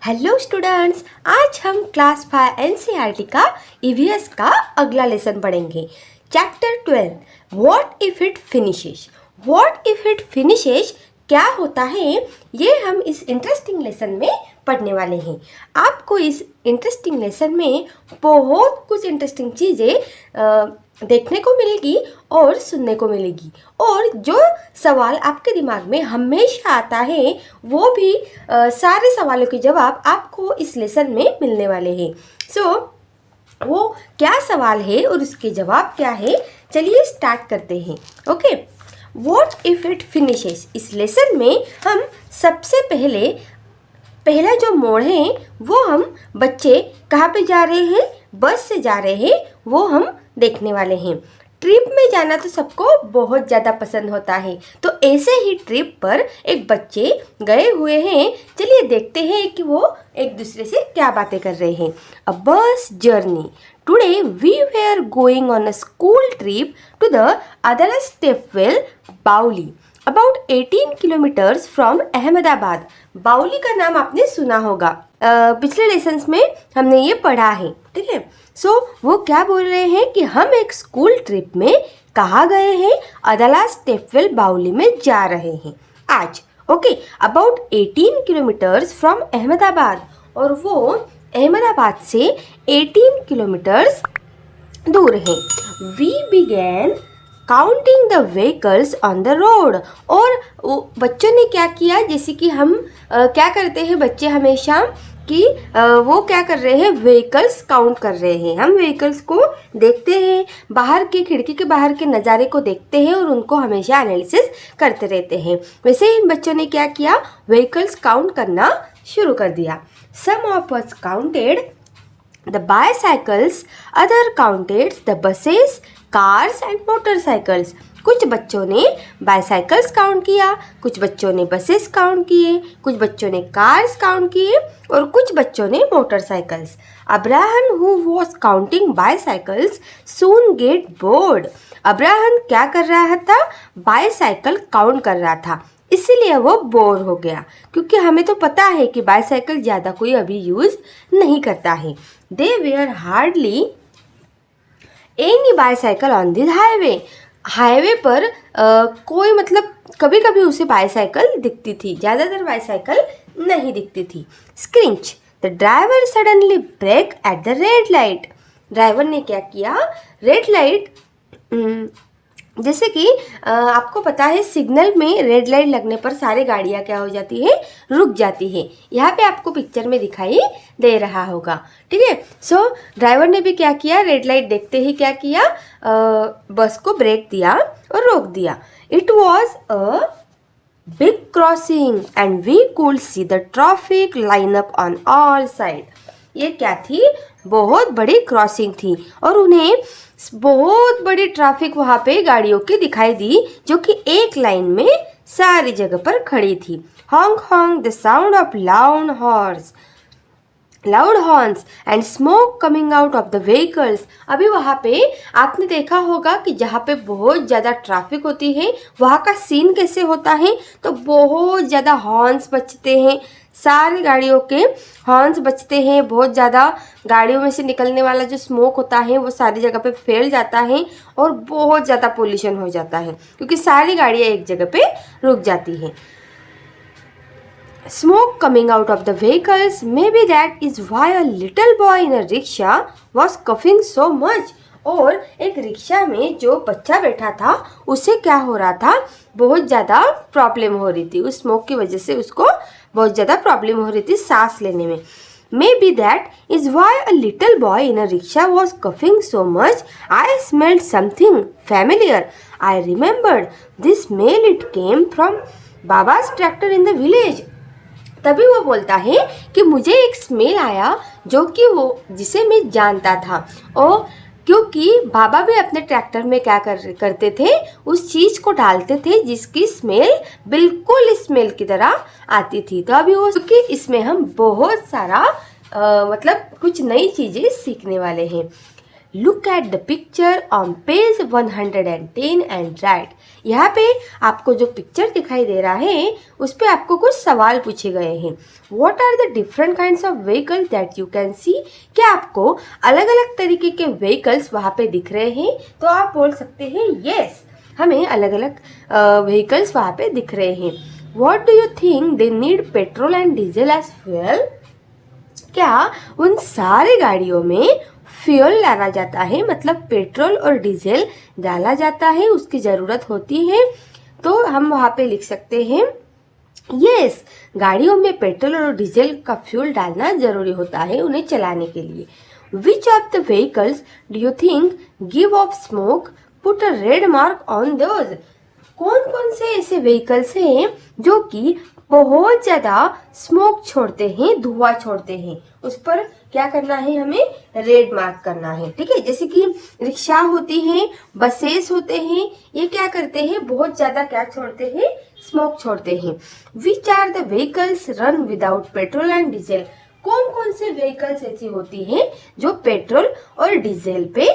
Hello students, आज हम class 5 NCERT का ईवीएस का अगला लेसन पढ़ेंगे। Chapter 12 what if it finishes. What if it finishes क्या होता है, ये हम इस इंटरेस्टिंग लेसन में पढ़ने वाले हैं। आपको इस इंटरेस्टिंग लेसन में बहुत कुछ इंटरेस्टिंग चीज़ें देखने को मिलेगी और सुनने को मिलेगी, और जो सवाल आपके दिमाग में हमेशा आता है वो भी सारे सवालों के जवाब आपको इस लेसन में मिलने वाले हैं। वो क्या सवाल है और उसके जवाब क्या है, चलिए स्टार्ट करते हैं। Okay, what if it finishes. इस लेसन में हम सबसे पहला जो मोड़ है वो हम बच्चे कहाँ पे जा रहे हैं, बस से जा रहे हैं, वो हम देखने वाले हैं। ट्रिप में जाना तो सबको बहुत ज़्यादा पसंद होता है, तो ऐसे ही ट्रिप पर एक बच्चे गए हुए हैं। चलिए देखते हैं कि वो एक दूसरे से क्या बातें कर रहे हैं। A bus journey. Today we were going on a school trip to the Adalaj stepwell baoli, about 18 kilometres from Ahmedabad. बाउली का नाम आपने सुना होगा, पिछले लेसन्स में हमने ये पढ़ा है, ठीक है। सो वो क्या बोल रहे हैं कि हम एक स्कूल ट्रिप में कहाँ गए हैं, अदालत स्टेपवेल बाउली में जा रहे हैं आज। Okay, about 18 kilometres from Ahmedabad, और वो अहमदाबाद से 18 किलोमीटर्स दूर है। We began counting the vehicles on the road. और बच्चों ने क्या किया, जैसे कि हम क्या करते हैं बच्चे हमेशा कि वो क्या कर रहे हैं, व्हीकल्स काउंट कर रहे हैं। हम व्हीकल्स को देखते हैं, बाहर के खिड़की के बाहर के नज़ारे को देखते हैं और उनको हमेशा एनालिसिस करते रहते हैं। वैसे ही इन बच्चों ने क्या किया, व्हीकल्स काउंट करना शुरू कर दिया। Some of us counted the bicycles, other counted the buses, cars and motorcycles. कुछ बच्चों ने बाइसाइकिल्स काउंट किया, कुछ बच्चों ने बसेस काउंट किए, कुछ बच्चों ने कार्स काउंट किए और कुछ बच्चों ने motorcycles. Abraham who was counting bicycles soon get bored. Abraham क्या कर रहा था, बाइसाइकिल काउंट कर रहा था, इसीलिए वो बोर हो गया, क्योंकि हमें तो पता है कि बाइसाइकिल ज़्यादा कोई अभी यूज़ नहीं करता है। They were hardly any bicycle on this highway. Highway पर कोई मतलब कभी कभी उसे बाइसाइकिल दिखती थी, ज़्यादातर बाइसाइकिल नहीं दिखती थी। Screech. The driver suddenly brake at the red light. Driver ने क्या किया, रेड लाइट, जैसे कि आपको पता है सिग्नल में रेड लाइट लगने पर सारी गाड़ियाँ क्या हो जाती है, रुक जाती है। यहाँ पे आपको पिक्चर में दिखाई दे रहा होगा, ठीक है। सो ड्राइवर ने भी क्या किया, रेड लाइट देखते ही क्या किया, बस को ब्रेक दिया और रोक दिया। It was a big crossing and we could see the traffic line up on all side. ये क्या थी, बहुत बड़ी क्रॉसिंग थी और उन्हें बहुत बड़ी ट्रैफिक वहाँ पे गाड़ियों की दिखाई दी, जो कि एक लाइन में सारी जगह पर खड़ी थी। Hong Hong the sound of loud horns and smoke coming out of the vehicles. अभी वहाँ पे आपने देखा होगा कि जहाँ पे बहुत ज़्यादा ट्रैफिक होती है वहाँ का सीन कैसे होता है, तो बहुत ज़्यादा हॉर्न्स बजते हैं, सारी गाड़ियों के हॉर्न्स बजते हैं, बहुत ज़्यादा गाड़ियों में से निकलने वाला जो स्मोक होता है वो सारी जगह पे फैल जाता है और बहुत ज़्यादा पोल्यूशन हो जाता है, क्योंकि सारी गाड़ियाँ एक जगह पे रुक जाती हैं। Smoke coming out of the vehicles, maybe that is why a little boy in a rickshaw was coughing so much. और एक रिक्शा में जो बच्चा बैठा था उसे क्या हो रहा था, बहुत ज़्यादा प्रॉब्लम हो रही थी, उस स्मोक की वजह से उसको बहुत ज़्यादा प्रॉब्लम हो रही थी सांस लेने में। Maybe that is why a little boy in a rickshaw was coughing so much. I smelled something familiar. I remembered this smell, it came from Baba's tractor in the village. तभी वो बोलता है कि मुझे एक स्मेल आया जो कि वो जिसे मैं जानता था, और क्योंकि बाबा भी अपने ट्रैक्टर में क्या करते थे, उस चीज़ को डालते थे जिसकी स्मेल बिल्कुल स्मेल की तरह आती थी। तो अभी वो क्योंकि इसमें हम बहुत सारा मतलब कुछ नई चीज़ें सीखने वाले हैं। Look at the picture on page 110 and right. यहाँ पे आपको जो पिक्चर दिखाई दे रहा है उस पे आपको कुछ सवाल पूछे गए हैं। What are the different kinds of vehicle that you can see. क्या आपको अलग अलग तरीके के व्हीकल्स वहाँ पे दिख रहे हैं? तो आप बोल सकते हैं यस, हमें अलग अलग व्हीकल्स वहाँ पे दिख रहे हैं। What do you think they need petrol and diesel as fuel. क्या उन सारी गाड़ियों में फ्यूल डाला जाता है, मतलब पेट्रोल और डीजल डाला जाता है, उसकी ज़रूरत होती है? तो हम वहाँ पे लिख सकते हैं यस, गाड़ियों में पेट्रोल और डीजल का फ्यूल डालना जरूरी होता है उन्हें चलाने के लिए। Which of the vehicles do you think give of smoke, put a red mark on those. कौन कौन से ऐसे व्हीकल्स हैं जो कि बहुत ज़्यादा स्मोक छोड़ते हैं, धुआं छोड़ते हैं? उस पर क्या करना है, हमें रेड मार्क करना है। ठीक है, जैसे कि रिक्शा होती हैं, बसेस होते हैं, ये क्या करते हैं, बहुत ज़्यादा क्या छोड़ते हैं, स्मोक छोड़ते हैं। Which are the vehicles run without petrol and diesel. कौन कौन से व्हीकल्स ऐसी होती हैं जो पेट्रोल और डीजल पे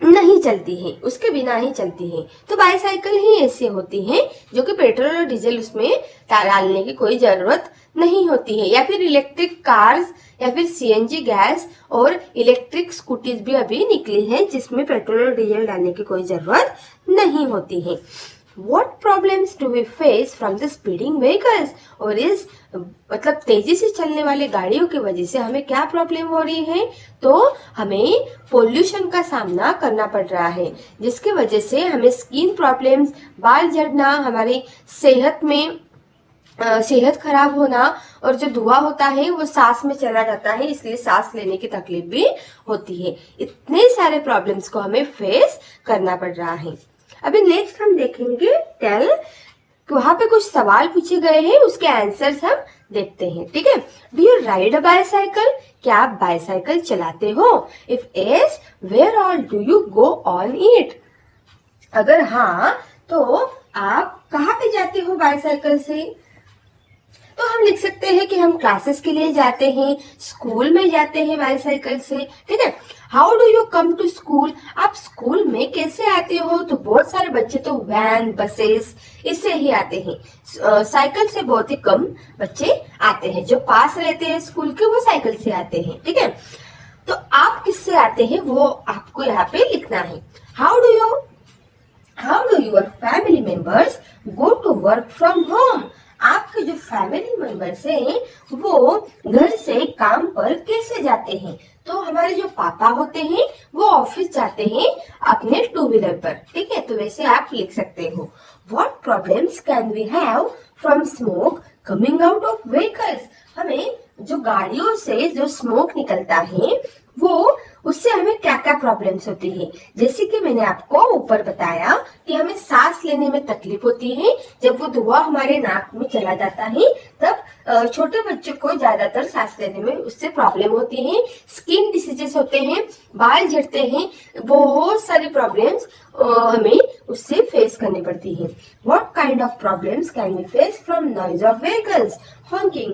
नहीं चलती है, उसके बिना ही चलती है? तो बाईसाइकिल ही ऐसी होती हैं जो कि पेट्रोल और डीजल उसमें डालने की कोई जरूरत नहीं होती है। या फिर इलेक्ट्रिक कार्स या फिर सीएनजी गैस और इलेक्ट्रिक स्कूटीज भी अभी निकली हैं जिसमें पेट्रोल और डीजल डालने की कोई जरूरत नहीं होती है। What problems do we face from the speeding vehicles? और इस मतलब तेजी से चलने वाले गाड़ियों की वजह से हमें क्या प्रॉब्लम हो रही है? तो हमें पोल्यूशन का सामना करना पड़ रहा है, जिसकी वजह से हमें स्किन प्रॉब्लम्स, बाल झड़ना, हमारी सेहत में सेहत खराब होना, और जो धुआं होता है वो सांस में चला जाता है, इसलिए सांस लेने की तकलीफ भी होती है। इतने सारे प्रॉब्लम्स को हमें फेस करना पड़ रहा है। अभी नेक्स्ट हम देखेंगे टेल, वहां पे कुछ सवाल पूछे गए हैं, उसके आंसर्स हम देखते हैं। ठीक है, do you ride a bicycle. क्या आप बाईसाइकिल चलाते हो? If yes, where all do you go on it. अगर हाँ, तो आप कहाँ पे जाते हो बाईसाइकिल से? तो हम लिख सकते हैं कि हम क्लासेस के लिए जाते हैं, स्कूल में जाते हैं बाईसाइकिल से। ठीक है, how do you come to school. आप स्कूल में कैसे आते हो? तो बहुत सारे बच्चे तो वैन, बसेस इससे ही आते हैं। साइकिल से बहुत ही कम बच्चे आते हैं, जो पास रहते हैं स्कूल के वो साइकिल से आते हैं। ठीक है, तो आप किससे आते हैं वो आपको यहाँ पे लिखना है। How do your family members go to work from home. आपके जो फैमिली मेंबर्स हैं वो घर से काम पर कैसे जाते हैं? तो हमारे जो पापा होते हैं वो ऑफिस जाते हैं अपने टू व्हीलर पर। ठीक है, तो वैसे आप लिख सकते हो what problems can we have from smoke coming out of vehicles. हमें जो गाड़ियों से जो स्मोक निकलता है वो उससे हमें क्या क्या प्रॉब्लम्स होती है। जैसे कि मैंने आपको ऊपर बताया कि हमें सांस लेने में तकलीफ होती है, जब वो धुआं हमारे नाक में चला जाता है तब छोटे बच्चों को ज्यादातर सांस लेने में उससे प्रॉब्लम होती है। स्किन डिसीजेस होते हैं, बाल झड़ते हैं, बहुत सारी प्रॉब्लम्स हमें उससे फेस करनी पड़ती है। What kind of problems can we face from noise of vehicles. Honking,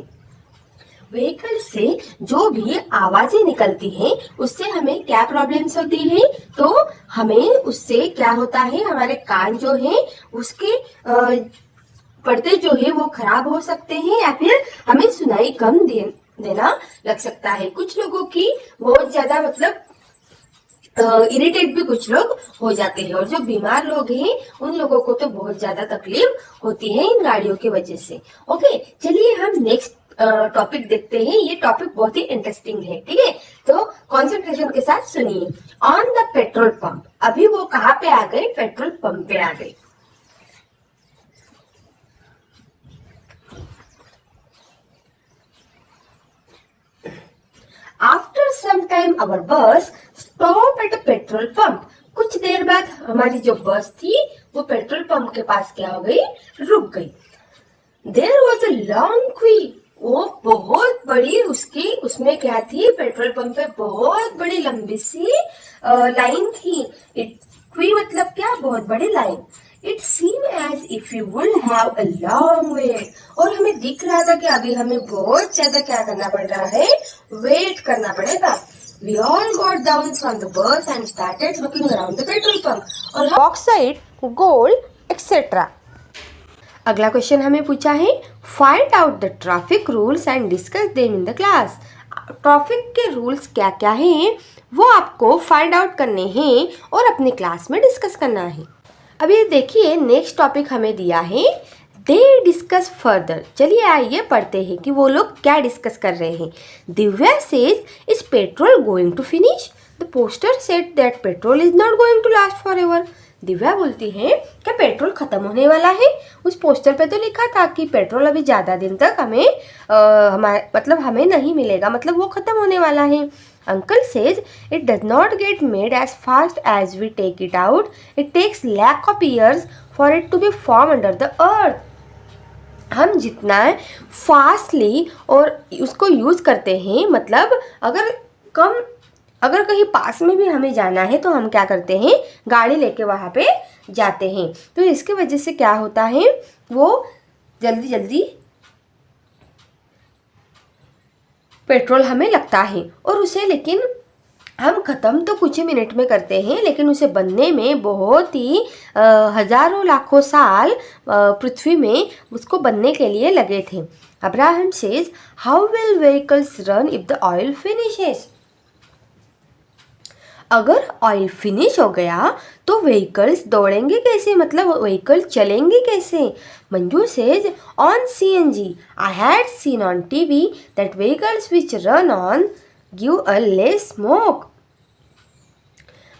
vehicle से जो भी आवाजें निकलती हैं उससे हमें क्या प्रॉब्लम्स होती है? तो हमें उससे क्या होता है, हमारे कान जो है उसके पर्दे जो है वो खराब हो सकते हैं, या फिर हमें सुनाई कम देना लग सकता है। कुछ लोगों की बहुत ज्यादा मतलब इरिटेट भी कुछ लोग हो जाते हैं, और जो बीमार लोग हैं उन लोगों को तो बहुत ज्यादा तकलीफ होती है इन गाड़ियों की वजह से। ओके, चलिए हम नेक्स्ट टॉपिक देखते हैं। ये टॉपिक बहुत ही इंटरेस्टिंग है। ठीक है, तो कंसंट्रेशन के साथ सुनिए। ऑन द पेट्रोल पंप, अभी वो कहाँ पे आ गए? पेट्रोल पंप पे आ गए। After some time our bus stop at a petrol pump. कुछ देर बाद हमारी जो बस थी वो पेट्रोल पंप के पास क्या हो गई? रुक गई। देयर वॉज अ लॉन्ग क्वी। वो बहुत बड़ी उसमें क्या थी? पेट्रोल पंप पे बहुत बड़ी लंबी सी लाइन थी। क्वी मतलब क्या? बहुत बड़ी line. It seem as if you would have a long wait. और हमें दिख रहा था कि अभी हमें बहुत ज्यादा क्या करना पड़ रहा है? वेट करना पड़ेगा। We all got down from the bus and started looking around the petrol pump. और bauxite, gold, etc. अगला क्वेश्चन हमें पूछा है find out the traffic rules and discuss them in the class. Traffic के rules क्या क्या हैं वो आपको फाइंड आउट करने हैं और अपने क्लास में डिस्कस करना है। अभी देखिए नेक्स्ट टॉपिक हमें दिया है दे डिस्कस फर्दर। चलिए आइए पढ़ते हैं कि वो लोग क्या डिस्कस कर रहे हैं। Divya says is petrol going to finish? The poster said that petrol is not going to last for ever. Divya बोलती है कि पेट्रोल खत्म होने वाला है। उस पोस्टर पे तो लिखा था कि पेट्रोल अभी ज़्यादा दिन तक हमें नहीं मिलेगा, मतलब वो खत्म होने वाला है। Uncle says it does not get made as fast as we take it out. It takes lakh of years for it to be formed under the earth. हम जितना फास्टली और उसको यूज़ करते हैं, मतलब अगर कहीं पास में भी हमें जाना है तो हम क्या करते हैं, गाड़ी लेके वहाँ पे जाते हैं। तो इसकी वजह से क्या होता है, वो जल्दी जल्दी पेट्रोल हमें लगता है और उसे लेकिन हम ख़त्म तो कुछ ही मिनट में करते हैं, लेकिन उसे बनने में बहुत ही हज़ारों लाखों साल पृथ्वी में उसको बनने के लिए लगे थे। Abraham says how will vehicles run if the oil finishes? अगर ऑयल फिनिश हो गया तो व्हीकल्स दौड़ेंगे कैसे, मतलब व्हीकल चलेंगे कैसे? Manju says on CNG I had seen on TV that vehicles which run on give a less smoke.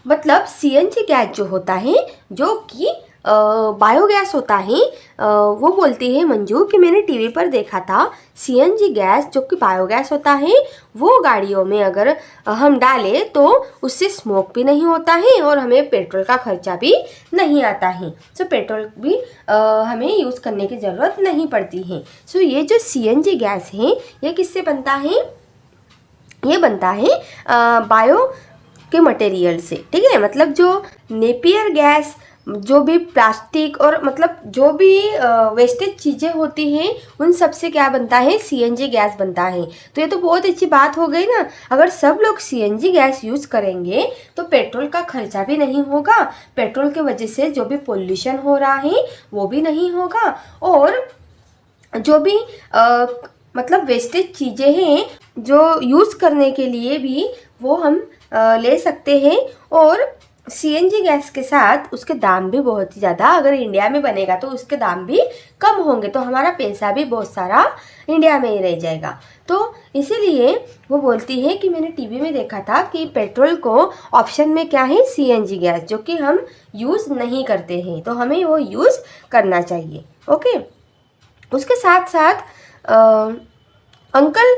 मतलब CNG गैस जो होता है, जो कि बायोगैस होता है, वो बोलती है मंजू कि मैंने टीवी पर देखा था CNG गैस जो कि बायोगैस होता है, वो गाड़ियों में अगर हम डालें तो उससे स्मोक भी नहीं होता है और हमें पेट्रोल का खर्चा भी नहीं आता है। सो पेट्रोल भी हमें यूज़ करने की ज़रूरत नहीं पड़ती है। सो ये जो CNG गैस है ये किससे बनता है? ये बनता है बायो के मटेरियल से, ठीक है। मतलब जो नेपियर गैस, जो भी प्लास्टिक और मतलब जो भी वेस्टेज चीज़ें होती हैं उन सब से क्या बनता है, CNG गैस बनता है। तो ये तो बहुत अच्छी बात हो गई ना। अगर सब लोग CNG गैस यूज़ करेंगे तो पेट्रोल का खर्चा भी नहीं होगा, पेट्रोल के वजह से जो भी पोल्यूशन हो रहा है वो भी नहीं होगा, और जो भी मतलब वेस्टेज चीज़ें हैं जो यूज़ करने के लिए भी वो हम ले सकते हैं। और CNG गैस के साथ उसके दाम भी बहुत ही ज़्यादा, अगर इंडिया में बनेगा तो उसके दाम भी कम होंगे, तो हमारा पैसा भी बहुत सारा इंडिया में ही रह जाएगा। तो इसीलिए वो बोलती है कि मैंने टीवी में देखा था कि पेट्रोल को ऑप्शन में क्या है, CNG गैस, जो कि हम यूज़ नहीं करते हैं, तो हमें वो यूज़ करना चाहिए। ओके, उसके साथ साथ अंकल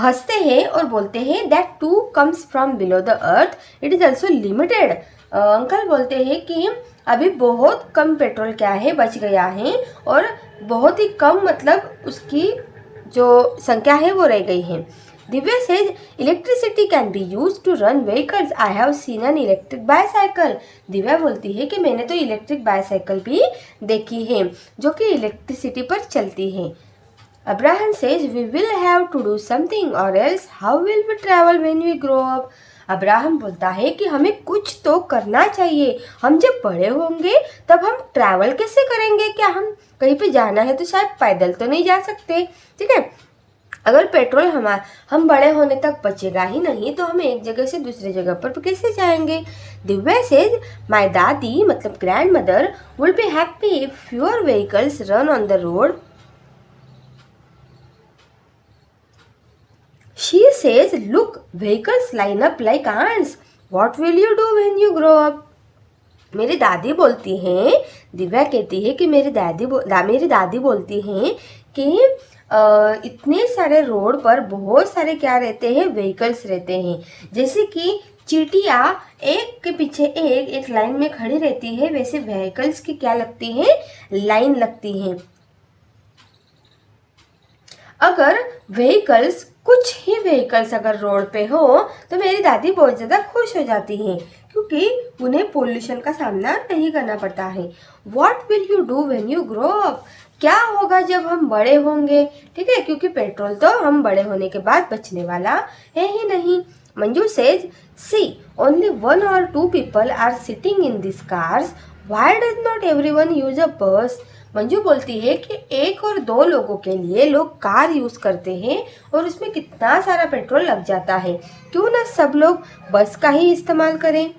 हंसते हैं और बोलते हैं that too comes from below the earth it is also limited. Uncle बोलते हैं कि अभी बहुत कम पेट्रोल क्या है बच गया है, और बहुत ही कम मतलब उसकी जो संख्या है वो रह गई है। Divya says electricity can be use to run vehicles, I have seen an electric bicycle. Divya बोलती है कि मैंने तो इलेक्ट्रिक बाईसाइकिल भी देखी है जो कि इलेक्ट्रिसिटी पर चलती है। Abraham says we will have to do something or else how will we travel when we grow up? Abraham बोलता है कि हमें कुछ तो करना चाहिए, हम जब बड़े होंगे तब हम ट्रैवल कैसे करेंगे? क्या हम कहीं पे जाना है तो शायद पैदल तो नहीं जा सकते, ठीक है। अगर पेट्रोल हम बड़े होने तक बचेगा ही नहीं तो हम एक जगह से दूसरी जगह पर कैसे जाएंगे? दिव्या सेज माई दादी मतलब grand mother will be happy if fewer vehicles run on the road. She says, look, vehicles line up like ants. What will you do when you grow up? मेरी दादी बोलती हैं, दिव्या कहती है कि मेरी दादी बोलती हैं कि इतने सारे रोड पर बहुत सारे क्या रहते हैं, व्हीकल्स रहते हैं, जैसे कि चींटियाँ एक के पीछे एक लाइन में खड़ी रहती है, वैसे व्हीकल्स की क्या लगती है, लाइन लगती हैं। अगर व्हीकल्स कुछ ही व्हीकल्स अगर रोड पे हो तो मेरी दादी बहुत ज़्यादा खुश हो जाती हैं, क्योंकि उन्हें पोल्यूशन का सामना नहीं करना पड़ता है। What will you do when you grow up? क्या होगा जब हम बड़े होंगे, ठीक है, क्योंकि पेट्रोल तो हम बड़े होने के बाद बचने वाला है ही नहीं। Manju says, see, only 1 or 2 people are sitting in these cars. Why does not everyone use a bus? Manju बोलती है कि 1 और 2 लोगों के लिए लोग कार यूज करते हैं और उसमें कितना सारा पेट्रोल लग जाता है, क्यों ना सब लोग बस का ही इस्तेमाल करें।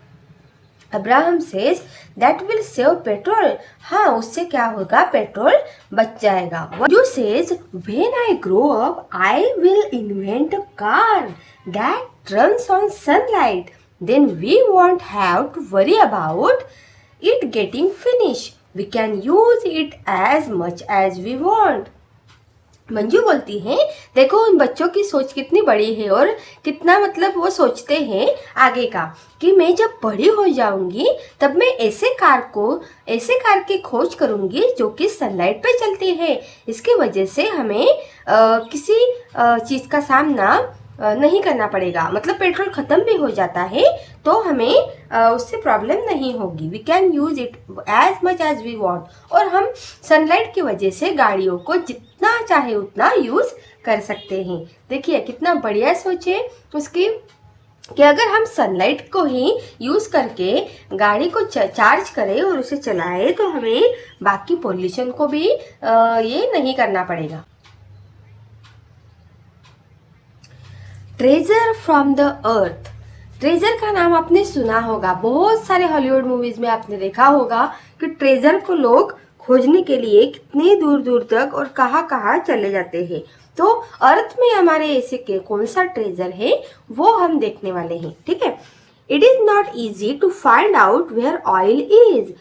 Abraham says that will save petrol. हाँ, उससे क्या होगा, पेट्रोल बच जाएगा। Manju says when I grow up I will invent a car that runs on sunlight, then we won't have to worry about it getting finished. We can use it as much as we want. Manju बोलती है, देखो उन बच्चों की सोच कितनी बड़ी है और कितना मतलब वो सोचते हैं आगे का, कि मैं जब बड़ी हो जाऊंगी तब मैं ऐसे कार की खोज करूंगी जो कि सनलाइट पे चलती है। इसके वजह से हमें किसी चीज़ का सामना नहीं करना पड़ेगा, मतलब पेट्रोल ख़त्म भी हो जाता है तो हमें उससे प्रॉब्लम नहीं होगी। We can use it as much as we want, और हम सनलाइट की वजह से गाड़ियों को जितना चाहे उतना यूज़ कर सकते हैं। देखिए कितना बढ़िया सोच है उसकी, कि अगर हम सनलाइट को ही यूज़ करके गाड़ी को चार्ज करें और उसे चलाएं तो हमें बाकी पोल्यूशन को भी ये नहीं करना पड़ेगा। Treasure from the earth. Treasure का नाम आपने सुना होगा, बहुत सारे हॉलीवुड मूवीज में आपने देखा होगा कि ट्रेजर को लोग खोजने के लिए कितनी दूर दूर तक और कहाँ कहाँ चले जाते हैं। तो अर्थ में हमारे ऐसे के कौन सा ट्रेजर है वो हम देखने वाले हैं, ठीक है। It is not easy to find out where oil is.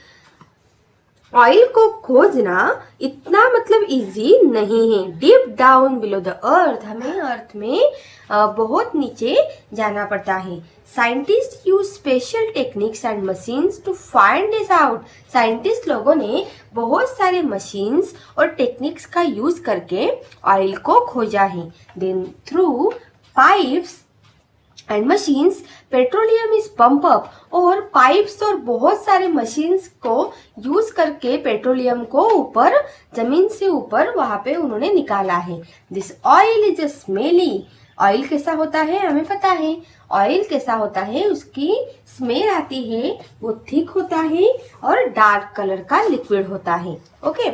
Oil को खोजना इतना मतलब इजी नहीं है। Deep down below the earth, हमें अर्थ में बहुत नीचे जाना पड़ता है। Scientist use special techniques and machines to find this out. Scientist लोगों ने बहुत सारे मशीन्स और टेक्निक्स का यूज करके ऑयल को खोजा है। Then through pipes and machines petroleum is pump up, और पाइप्स और बहुत सारे मशीन्स को यूज करके पेट्रोलियम को ऊपर, जमीन से ऊपर वहां पे उन्होंने निकाला है। This oil is a smelly. Oil कैसा होता है हमें पता है, ऑयल कैसा होता है, उसकी स्मेल आती है, वो थिक होता है और डार्क कलर का लिक्विड होता है। Okay,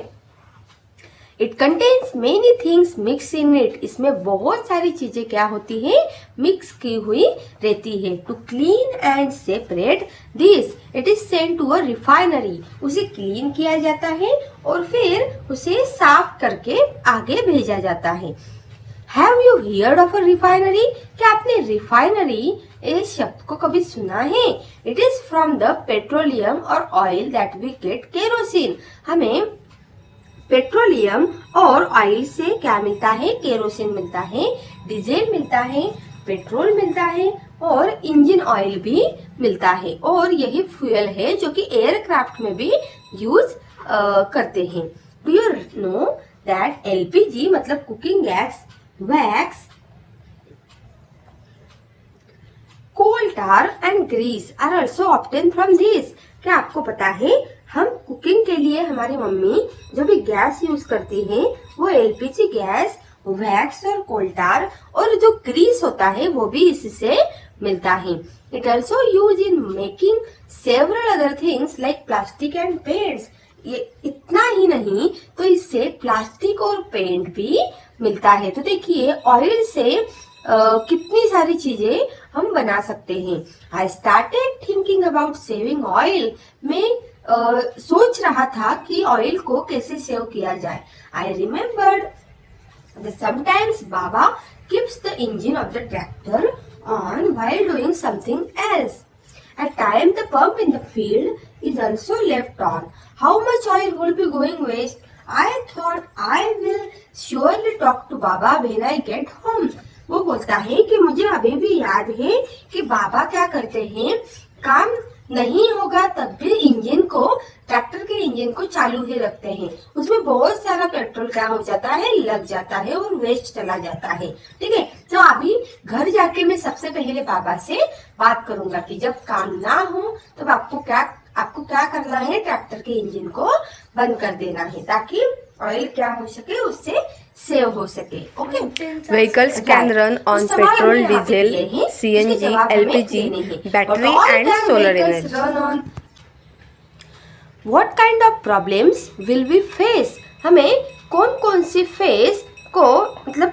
it contains many things mix in it. इसमें बहुत सारी चीजें क्या होती है, मिक्स की हुई रहती है। To clean and separate this it is sent to a refinery. उसे क्लीन किया जाता है और फिर उसे साफ करके आगे भेजा जाता है। Have you heard of a refinery? क्या आपने रिफाइनरी इस शब्द को कभी सुना है? It is from the petroleum और oil that we get kerosene. हमें पेट्रोलियम और ऑयल से क्या मिलता है, केरोसिन मिलता है, डीजल मिलता है, पेट्रोल मिलता है और इंजन ऑयल भी मिलता है। और यही फ्यूल है जो कि एयरक्राफ्ट में भी यूज करते हैं। Do you know that LPG मतलब cooking gas, wax, coal tar and grease are also obtain from this. क्या आपको पता है हम कुकिंग के लिए हमारी मम्मी जो भी गैस यूज करती है वो एलपीजी गैस, वैक्स और कोल टार, और जो ग्रीस होता है वो भी इससे मिलता है। It also use in making several other things like plastic and paints. ये इतना ही नहीं तो इससे प्लास्टिक और पेंट भी मिलता है। तो देखिए ऑयल से कितनी सारी चीजें हम बना सकते हैं। I started thinking about saving oil. मैं सोच रहा था कि ऑयल को कैसे सेव किया जाए। आई remembered that sometimes Baba keeps the engine of the tractor on while doing something else. At times the pump in the field is also left on. How much oil will be going waste? I thought I will surely talk to Baba when I get home. वो बोलता है कि मुझे अभी भी याद है कि बाबा क्या करते हैं, काम नहीं होगा तब भी इंजन को, ट्रैक्टर के इंजन को चालू ही रखते हैं। उसमें बहुत सारा पेट्रोल क्या हो जाता है, लग जाता है और वेस्ट चला जाता है। ठीक है, तो अभी घर जाके मैं सबसे पहले बाबा से बात करूंगा कि जब काम ना हो तब आपको क्या करना है, ट्रैक्टर के इंजन को बंद कर देना है ताकि ऑयल क्या हो सके, उससे सेव हो सके। Okay, Vehicles can run on petrol, diesel, CNG, LPG, battery and solar energy. What kind of problems will we face, हमें कौन कौन सी फेस को मतलब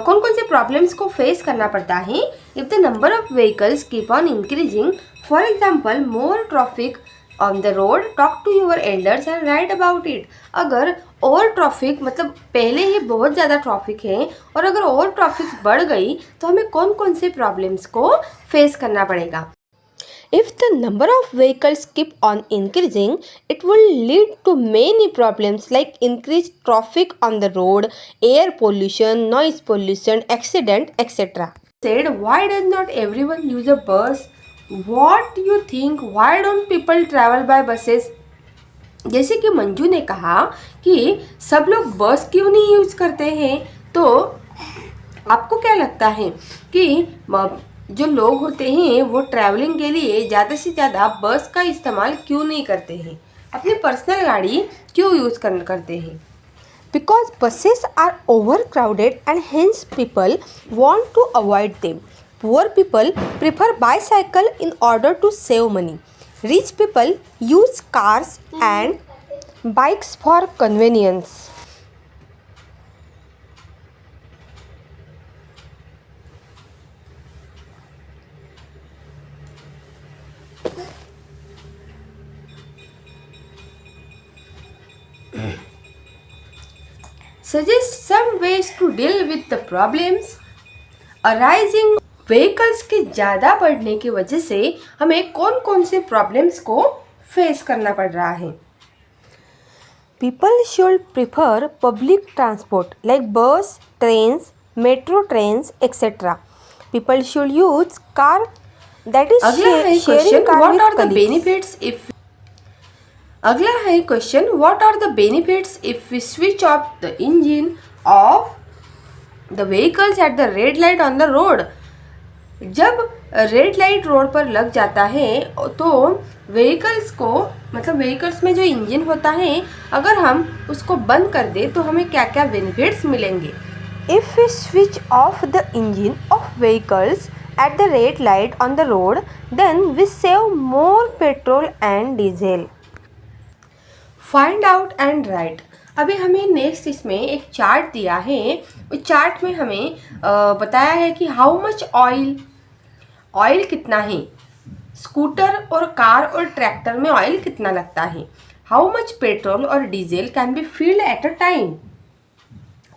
कौन कौन से प्रॉब्लम्स को फेस करना पड़ता है if the number of vehicles keep on increasing. For example, more traffic on the road, talk to your elders and write about it. अगर और ट्रैफिक मतलब पहले ही बहुत ज़्यादा ट्रैफिक है और अगर और ट्रैफिक बढ़ गई तो हमें कौन कौन से प्रॉब्लम्स को फेस करना पड़ेगा। If the number of vehicles keep on increasing, it will lead to many problems like increased traffic on the road, air pollution, noise pollution, accident, etc. Said, why does not everyone use a bus? What you think, why don't people travel by buses? जैसे कि मंजू ने कहा कि सब लोग बस क्यों नहीं यूज करते हैं, तो आपको क्या लगता है कि जो लोग होते हैं वो ट्रैवलिंग के लिए ज़्यादा से ज़्यादा बस का इस्तेमाल क्यों नहीं करते हैं, अपनी पर्सनल गाड़ी क्यों यूज़ करते हैं? Because buses are overcrowded and hence people want to avoid them. Poor people prefer bicycle in order to save money. Rich people use cars and bikes for convenience. Suggest some ways to deal with the problems arising। Vehicles के ज़्यादा बढ़ने की वजह से हमें कौन कौन से प्रॉब्लम्स को फेस करना पड़ रहा है। People should prefer public transport like bus, trains, metro trains, etc. People should use car, that is अगला है sharing question, car what with are the colleagues. Benefits if अगला है question, what are the benefits if we switch off the engine of the vehicles at the red light on the road. जब red light road पर लग जाता है तो vehicles को मतलब व्हीकल्स में जो इंजन होता है अगर हम उसको बंद कर दे तो हमें क्या क्या बेनिफिट्स मिलेंगे। If we switch off the engine of vehicles at the red light on the road, then we save more petrol and diesel. Find out and right. अभी हमें नेक्स्ट इसमें एक चार्ट दिया है, उस चार्ट में हमें बताया है कि हाउ मच ऑयल कितना है, स्कूटर और कार और ट्रैक्टर में ऑयल कितना लगता है। हाउ मच पेट्रोल और diesel can be filled at a time.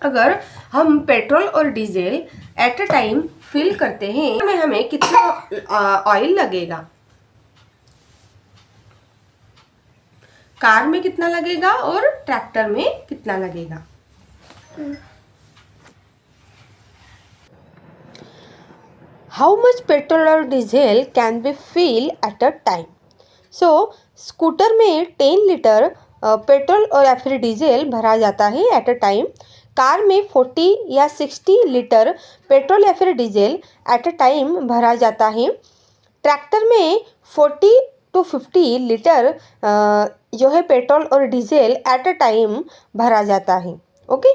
अगर हम पेट्रोल और diesel at a time fill करते हैं हमें कितना ऑयल लगेगा, कार में कितना लगेगा और ट्रैक्टर में कितना लगेगा। How much petrol or diesel can be filled at a time? So, scooter में 10 लीटर पेट्रोल और या फिर डीजल भरा जाता है एट अ टाइम। कार में 40 या 60 लीटर पेट्रोल या फिर डीजल एट अ टाइम भरा जाता है। ट्रैक्टर में 40 to 50 लीटर जो है पेट्रोल और डीजल एट अ टाइम भरा जाता है। ओके,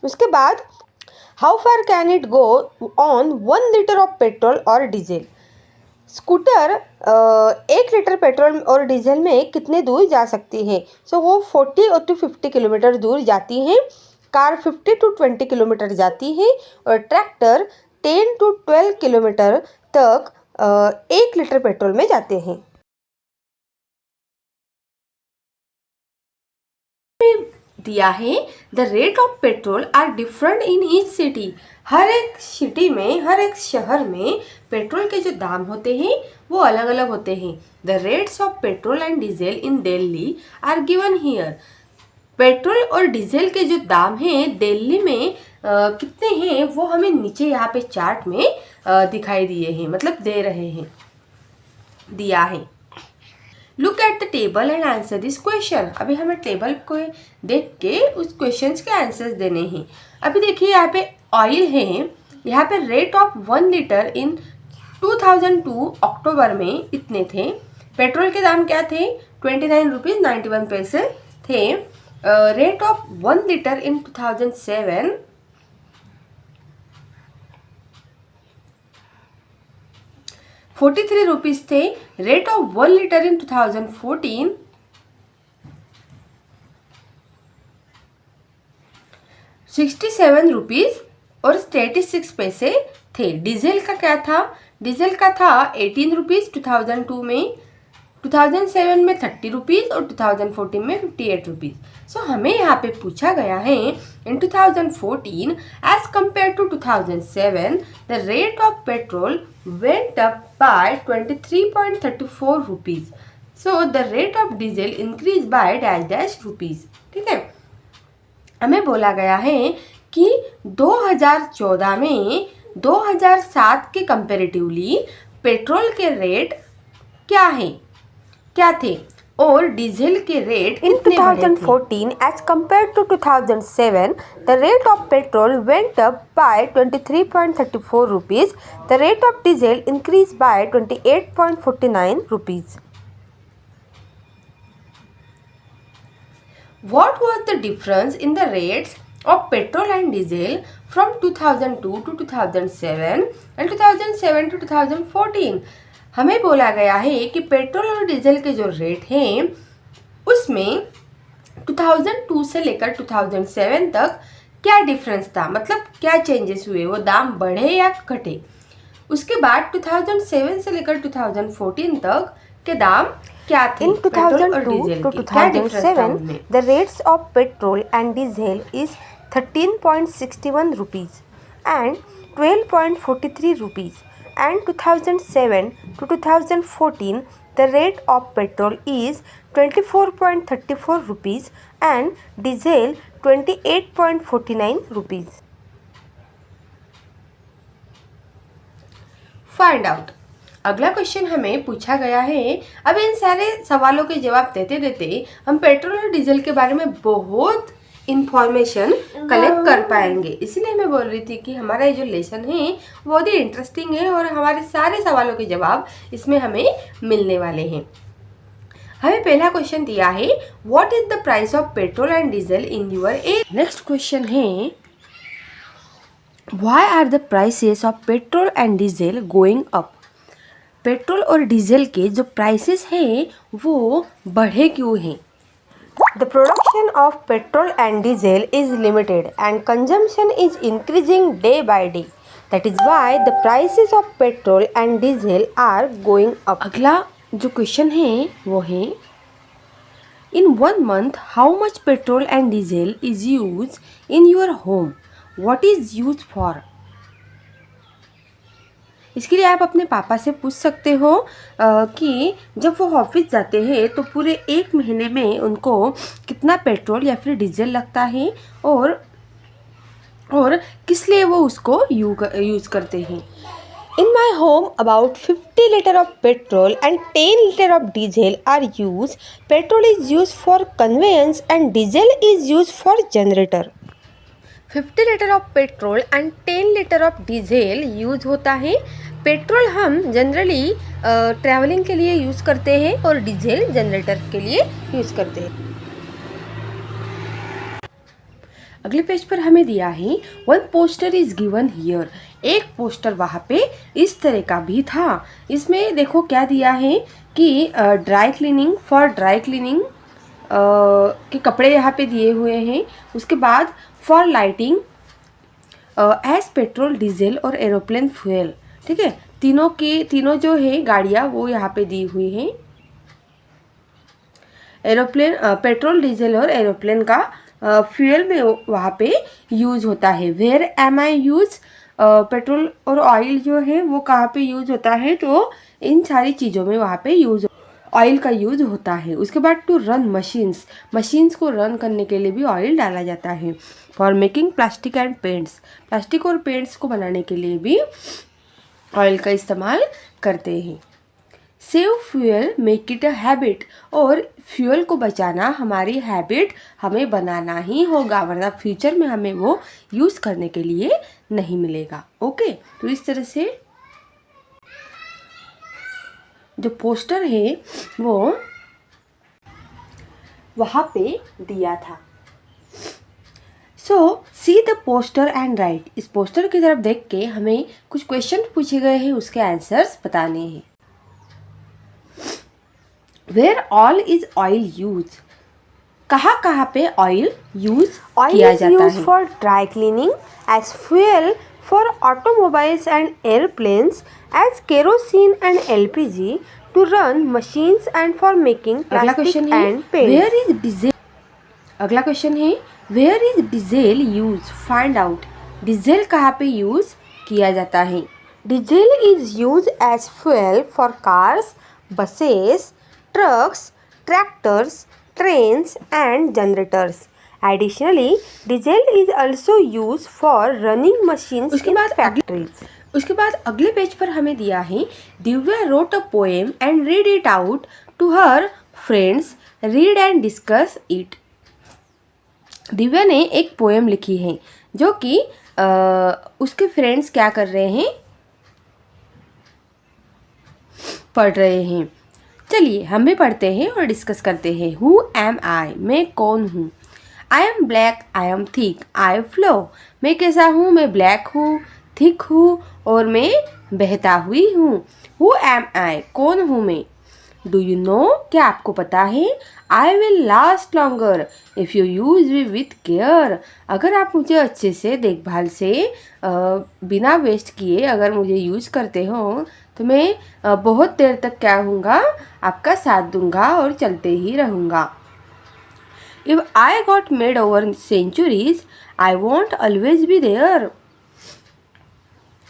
उसके बाद how far can it go on 1 litre of petrol और डीजल। स्कूटर 1 लीटर पेट्रोल और डीजल में कितने दूर जा सकती है। सो वो 40 और 50 किलोमीटर दूर जाती है। कार 50 to 20 किलोमीटर जाती है और ट्रैक्टर 10 to 12 किलोमीटर तक 1 लीटर पेट्रोल में जाते हैं। दिया है the rate of petrol are different in each city. हर एक सिटी में हर एक शहर में पेट्रोल के जो दाम होते हैं वो अलग अलग होते हैं। The rates of petrol and diesel in Delhi are given here. Petrol और डीजल के जो दाम हैं दिल्ली में कितने हैं वो हमें नीचे यहाँ पे चार्ट में दिखाई दिए हैं, मतलब दे रहे हैं, दिया है। Look at the table and answer this question. अभी हमें टेबल को देख के उस क्वेश्चन के आंसर्स देने हैं। अभी देखिए यहाँ पे ऑयल है, यहाँ पे रेट ऑफ 1 लीटर इन 2002 अक्टूबर में इतने थे। पेट्रोल के दाम क्या थे, 29 रुपीज़ 91 पैसे थे। rate of 1 liter in 2007 43 rupees थे. Rate of 1 liter in 2014 67 rupees और 86 पैसे थे. डीजल का क्या था? डीजल का था 18 रुपीज़ 2002 में, 2007 में 30 रुपीज़ और 2014 में 58 रुपीज़. सो हमें यहाँ पे पूछा गया है in 2014 as compare to 2007 the rate of petrol went up by 23.34 rupees. So the rate of diesel increase by dash dash rupees. ठीक है, हमें बोला गया है कि 2014 में 2007 के कंपेरेटिवली पेट्रोल के रेट क्या थे और डीजल के rate In 2014, as compared to 2007, the rate of petrol went up by 23.34 rupees. The rate of diesel increased by 28.49 rupees. What was the difference in the rates of petrol and diesel from 2002 to 2007 and 2007 to 2014? हमें बोला गया है कि petrol और diesel के जो rate हैं उसमें 2002 से लेकर 2007 तक क्या डिफरेंस था, मतलब क्या चेंजेस हुए, वो दाम बढ़े या घटे. उसके बाद 2007 से लेकर 2014 तक के दाम क्या थे In पेट्रोल और 2002 डीजल to के, क्या डिफरेंस था 2007, उनमें. the rates of petrol and diesel is 13.61 rupees and 12.43 rupees. And 2007 to 2014, the rate of petrol is 24.34 rupees and diesel 28.49 rupees. Find out. अगला क्वेश्चन हमें पूछा गया है. अब इन सारे सवालों के जवाब देते देते हम पेट्रोल और डीजल के बारे में बहुत इंफॉर्मेशन कलेक्ट कर पाएंगे. इसलिए मैं बोल रही थी कि हमारा ये जो लेसन है बहुत ही इंटरेस्टिंग है और हमारे सारे सवालों के जवाब इसमें हमें मिलने वाले हैं. हमें पहला क्वेश्चन दिया है what is the price of petrol and diesel in your area. Next question है why are the prices of petrol and diesel going up. Petrol और डीजल के जो प्राइसेस हैं वो बढ़े क्यों हैं. The production of petrol and diesel is limited and consumption is increasing day by day. That is why the prices of petrol and diesel are going up. अगला जो क्वेश्चन है वो है इन 1 month how much petrol and diesel is use in your home. What is use for. इसके लिए आप अपने पापा से पूछ सकते हो कि जब वो ऑफिस जाते हैं तो पूरे 1 महीने में उनको कितना पेट्रोल या फिर डीजल लगता है और किस लिए वो उसको यूज़ करते हैं. In my home, about 50 liter of petrol and 10 liter of diesel are used. Petrol is used for conveyance and diesel is used for generator. 50 litre of petrol and 10 litre of diesel use होता है. Petrol हम generally travelling के लिए use करते हैं और diesel generator के लिए यूज़ करते हैं. अगले पेज पर हमें दिया है 1 पोस्टर इज गिवन हियर. एक पोस्टर वहाँ पे इस तरह का भी था. इसमें देखो क्या दिया है कि ड्राई क्लीनिंग के कपड़े यहाँ पे दिए हुए हैं. उसके बाद for lighting as petrol diesel और एरोप्लेन फ्यूल. ठीक है, तीनों जो है गाड़ियाँ वो यहाँ पे दी हुई हैं. एरोप्लेन पेट्रोल डीजल और एरोप्लेन का फ्यूल में वहाँ पे यूज़ होता है. Where am I use petrol और ऑयल जो है वो कहाँ पे यूज़ होता है, तो इन सारी चीज़ों में वहाँ पे ऑयल का यूज़ होता है. उसके बाद टू रन मशीन्स को रन करने के लिए भी ऑयल डाला जाता है. For making plastic and paints, plastic और पेंट्स को बनाने के लिए भी ऑयल का इस्तेमाल करते हैं. Save fuel make it a habit, और फ्यूल को बचाना हमारी हैबिट हमें बनाना ही होगा, वरना फ्यूचर में हमें वो यूज़ करने के लिए नहीं मिलेगा. ओके, तो इस तरह से जो पोस्टर है वो वहाँ पे दिया था. So see the poster and write. इस पोस्टर की तरफ देख के हमें कुछ क्वेश्चन पूछे गए हैं, उसके आंसर्स बताने हैं। Where all is oil use, कहाँ कहाँ पे ऑयल यूज किया जाता है। For dry cleaning, as fuel for automobiles and airplanes, as kerosene and LPG to run machines and for making अगला प्लास्टिक क्वेश्चन है and paint. Where is diesel. अगला क्वेश्चन है where is diesel use, find out. Diesel कहाँ पे use किया जाता है। Diesel is used as fuel for cars, buses, trucks, tractors, trains, and generators. Additionally, diesel is also used for running machines उसके in बाद factories. उसके बाद अगले पेज पर हमें दिया है Divya wrote a poem and read it out to her friends, read and discuss it. Divya ने एक पोएम लिखी है जो कि उसके फ्रेंड्स क्या कर रहे हैं, पढ़ रहे हैं। चलिए हम भी पढ़ते हैं और डिस्कस करते हैं। हु एम आई, मैं कौन हूँ। I am black, I am thick, I flow, मैं कैसा हूँ, मैं ब्लैक हूँ, थिक हूँ और मैं बहता हुई हूँ। हु एम आई, कौन हूँ मैं। डू यू नो, क्या आपको पता है। I will last longer if you use me with care, अगर आप मुझे अच्छे से देखभाल से बिना वेस्ट किए अगर मुझे यूज़ करते हो तो मैं बहुत देर तक क्या हूँगा, आपका साथ दूंगा और चलते ही रहूँगा। If I got made over centuries I won't always be there,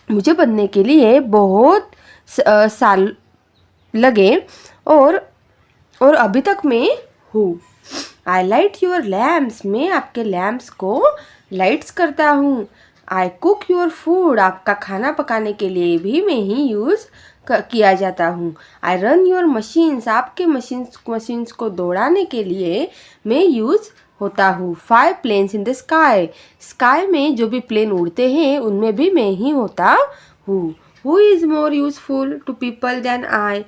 मुझे बनने के लिए बहुत साल लगे और अभी तक मैं हूँ। आई लाइट योर लैम्प्स, मैं आपके लैम्प्स को लाइट्स करता हूँ। आई कुक योर फूड, आपका खाना पकाने के लिए भी मैं ही यूज़ किया जाता हूँ। आई रन योर मशीन्स, आपके मशीन्स को दौड़ाने के लिए मैं यूज़ होता हूँ। 5 planes in the sky, sky में जो भी प्लेन उड़ते हैं उनमें भी मैं ही होता हूँ। Who is more useful to people than I,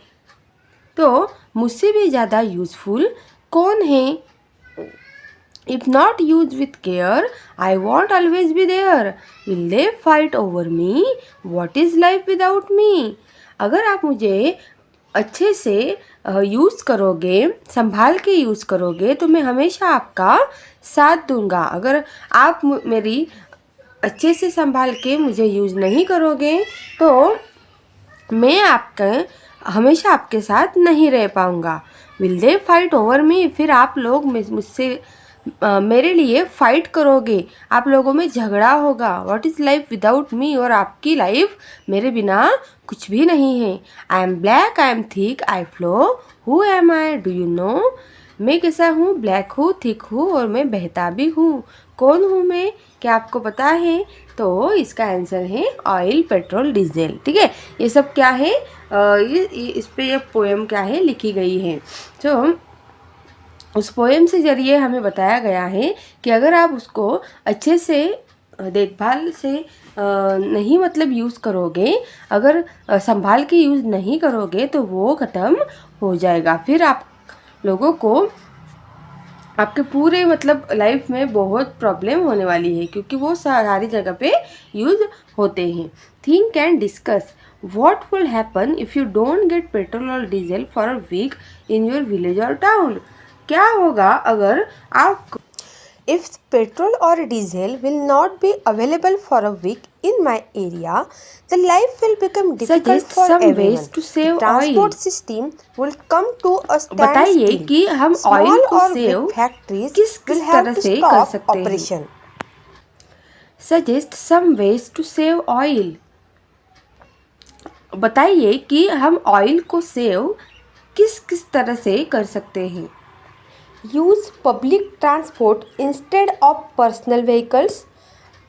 तो मुझसे भी ज़्यादा यूज़फुल कौन है। If not use with care I won't always be there, will they fight over me, what is life without me, अगर आप मुझे अच्छे से यूज़ करोगे, संभाल के यूज़ करोगे तो मैं हमेशा आपका साथ दूंगा। अगर आप मेरी अच्छे से संभाल के मुझे यूज़ नहीं करोगे तो मैं हमेशा आपके साथ नहीं रह पाऊँगा। विल दे फाइट ओवर मी, फिर आप लोग मुझसे मेरे लिए फ़ाइट करोगे, आप लोगों में झगड़ा होगा। व्हाट इज़ लाइफ विदाउट मी, और आपकी लाइफ मेरे बिना कुछ भी नहीं है। I am black, I am thick, I flow, who am I, do you no, मैं कैसा हूँ, ब्लैक हूँ, थिक हूँ और मैं बहता भी हूँ। कौन हूँ मैं, क्या आपको पता है। तो इसका आंसर है ऑयल, पेट्रोल, डीजल। ठीक है, ये सब क्या है, इस पे ये पोएम क्या है लिखी गई है। तो उस पोएम से ज़रिए हमें बताया गया है कि अगर आप उसको अच्छे से देखभाल से नहीं मतलब यूज़ करोगे, अगर संभाल के यूज़ नहीं करोगे तो वो ख़त्म हो जाएगा। फिर आप लोगों को आपके पूरे मतलब लाइफ में बहुत प्रॉब्लम होने वाली है, क्योंकि वो सारी जगह पे यूज़ होते हैं। Think and discuss, what will happen if you don't get petrol और diesel for a week in your village और टाउन, क्या होगा अगर आप If petrol or diesel will not be available for a week in my area, the life will become difficult Suggest for some everyone. ways to save The transport oil. system will come to a बताइए standstill. कि हम Small oil को or save big factories किस will have तरह to से कर stop सकते हैं। operation. Suggest some ways to save oil. बताइए कि हम ऑयल को सेव किस तरह से कर सकते हैं। Use public transport instead of personal vehicles.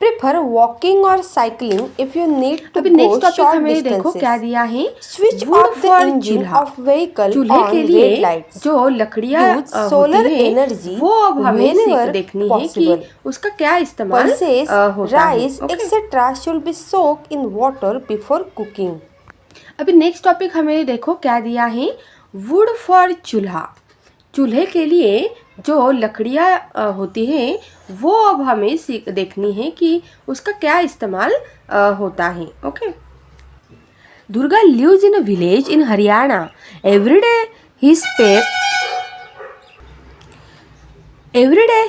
Prefer walking or cycling if you need to अभी go नेक्स्ट टॉपिक short हमें देखो क्या distances. दिया है। Switch Wood off the for engine चूल्हा, of vehicle चूल्हे on के red लिए lights. जो लकड़ियाँ Use solar होती हैं energy वो अब हमें whenever देखनी है possible. कि उसका क्या इस्तेमाल Pulses, होता है। rice, etc. should be soaked in water before cooking. अभी नेक्स्ट टॉपिक हमें देखो क्या दिया है। वुड फॉर चूल्हा, चूल्हे के लिए जो लकड़ियाँ होती हैं वो अब हमें देखनी है कि उसका क्या इस्तेमाल होता है. Okay. Durga lives in a village in Haryana. Every day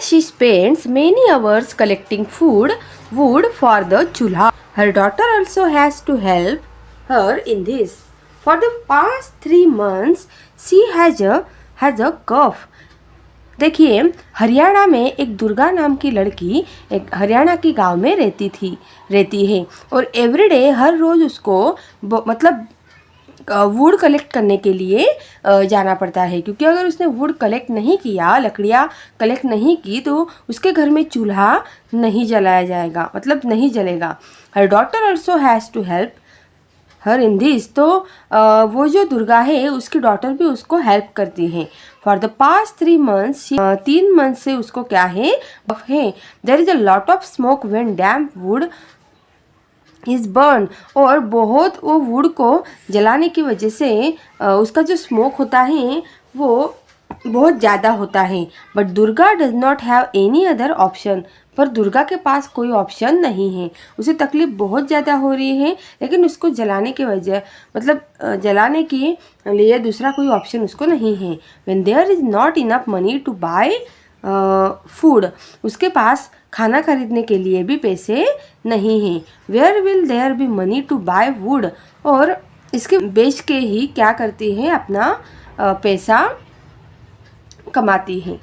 she spends many hours collecting wood for the chulha. Her daughter also has to help her in this. For the past 3 months, she has a cough. देखिए, हरियाणा में एक दुर्गा नाम की लड़की एक हरियाणा के गांव में रहती है और एवरीडे हर रोज़ उसको मतलब वुड कलेक्ट करने के लिए जाना पड़ता है, क्योंकि अगर उसने वुड कलेक्ट नहीं किया, लकड़ियाँ कलेक्ट नहीं की, तो उसके घर में चूल्हा नहीं जलाया जाएगा, मतलब नहीं जलेगा. Her daughter also has to help her in this. तो वो जो दुर्गा है उसकी डॉटर भी उसको हेल्प करती है. For the past 3 months 3 month से उसको क्या है there is a lot of smoke when damp wood is burn. और बहुत वो वुड को जलाने की वजह से उसका जो स्मोक होता है वो बहुत ज़्यादा होता है. But Durga does not have any other option. पर दुर्गा के पास कोई ऑप्शन नहीं है. उसे तकलीफ़ बहुत ज़्यादा हो रही है, लेकिन उसको जलाने की वजह मतलब जलाने के लिए दूसरा कोई ऑप्शन उसको नहीं है. When there is not enough money to buy food, उसके पास खाना खरीदने के लिए भी पैसे नहीं हैं. Where will there be money to buy wood. और इसके बेच के ही क्या करती है, अपना पैसा कमाती है.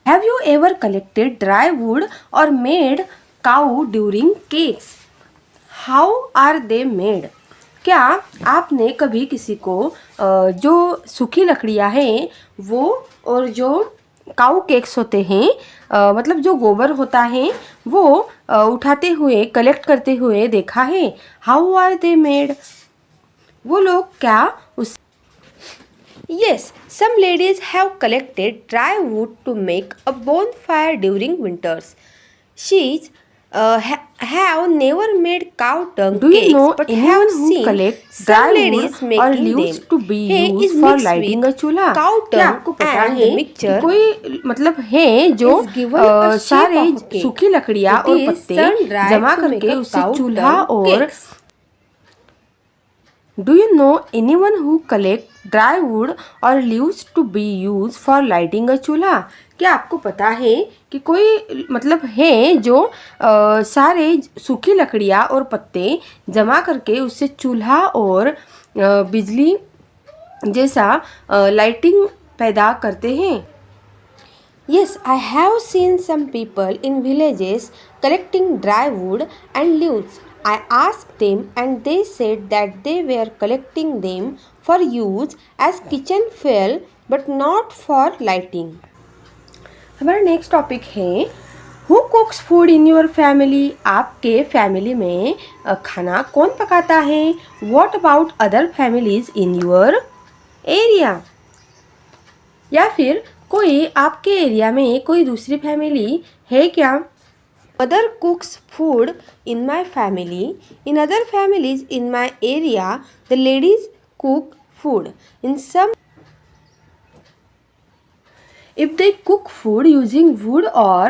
Have you ever collected dry wood और made cow dung cakes? How are they made? क्या आपने कभी किसी को जो सूखी लकड़ियाँ हैं वो और जो काउ केक्स होते हैं मतलब जो गोबर होता है वो उठाते हुए कलेक्ट करते हुए देखा है? How are they made? वो लोग क्या उस Yes, some ladies have collected dry wood to make a bonfire during winters. She's have never made cow dung Do you cakes, know but anyone have who seen collects some dry ladies wood or making leaves them. to be Hay used is for mixed lighting with a चूल्हा? cow क्या dung आपको पता and है the कि mixture कोई मतलब है जो is given a shape सारे of a cake. सूखी लकड़ियाँ It और is पत्ते sun-dried जमा to make करके a उससे cow चूल्हा dung और cakes. Do you know anyone who collect dry wood or leaves to be used for lighting a चूल्हा? क्या आपको पता है कि कोई मतलब है जो सारे सूखी लकड़ियाँ और पत्ते जमा करके उससे चूल्हा और बिजली जैसा लाइटिंग पैदा करते हैं? Yes, I have seen some people in villages collecting dry wood and leaves. I asked them and they said that they were collecting them for use as kitchen fuel but not for lighting. हमारा next topic है who कुक्स food in your family? आपके family में खाना कौन पकाता है? What about other families in your area? या फिर कोई आपके एरिया में कोई दूसरी फैमिली है क्या? Mother cooks food in my family. In other families in my area the ladies cook food. In some if they cook food using wood or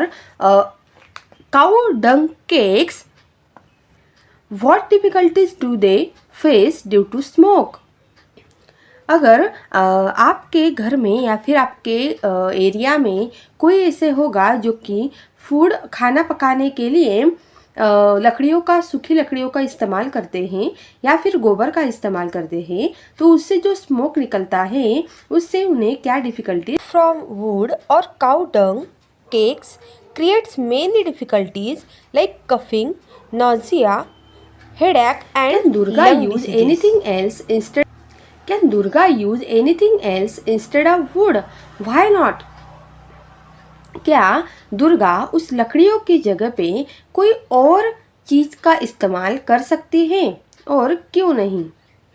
cow dung cakes, what difficulties do they face due to smoke? अगर आपके घर में या फिर आपके area में कोई ऐसे होगा जो कि फूड खाना पकाने के लिए सूखी लकड़ियों का इस्तेमाल करते हैं या फिर गोबर का इस्तेमाल करते हैं, तो उससे जो स्मोक निकलता है उससे उन्हें क्या डिफ़िकल्टी फ्रॉम वुड और cow dung cakes creates many difficulties like coughing, nausea, headache and Durga use anything else instead Can Durga use anything else instead of wood? Why not? क्या दुर्गा उस लकड़ियों की जगह पे कोई और चीज़ का इस्तेमाल कर सकती है और क्यों नहीं?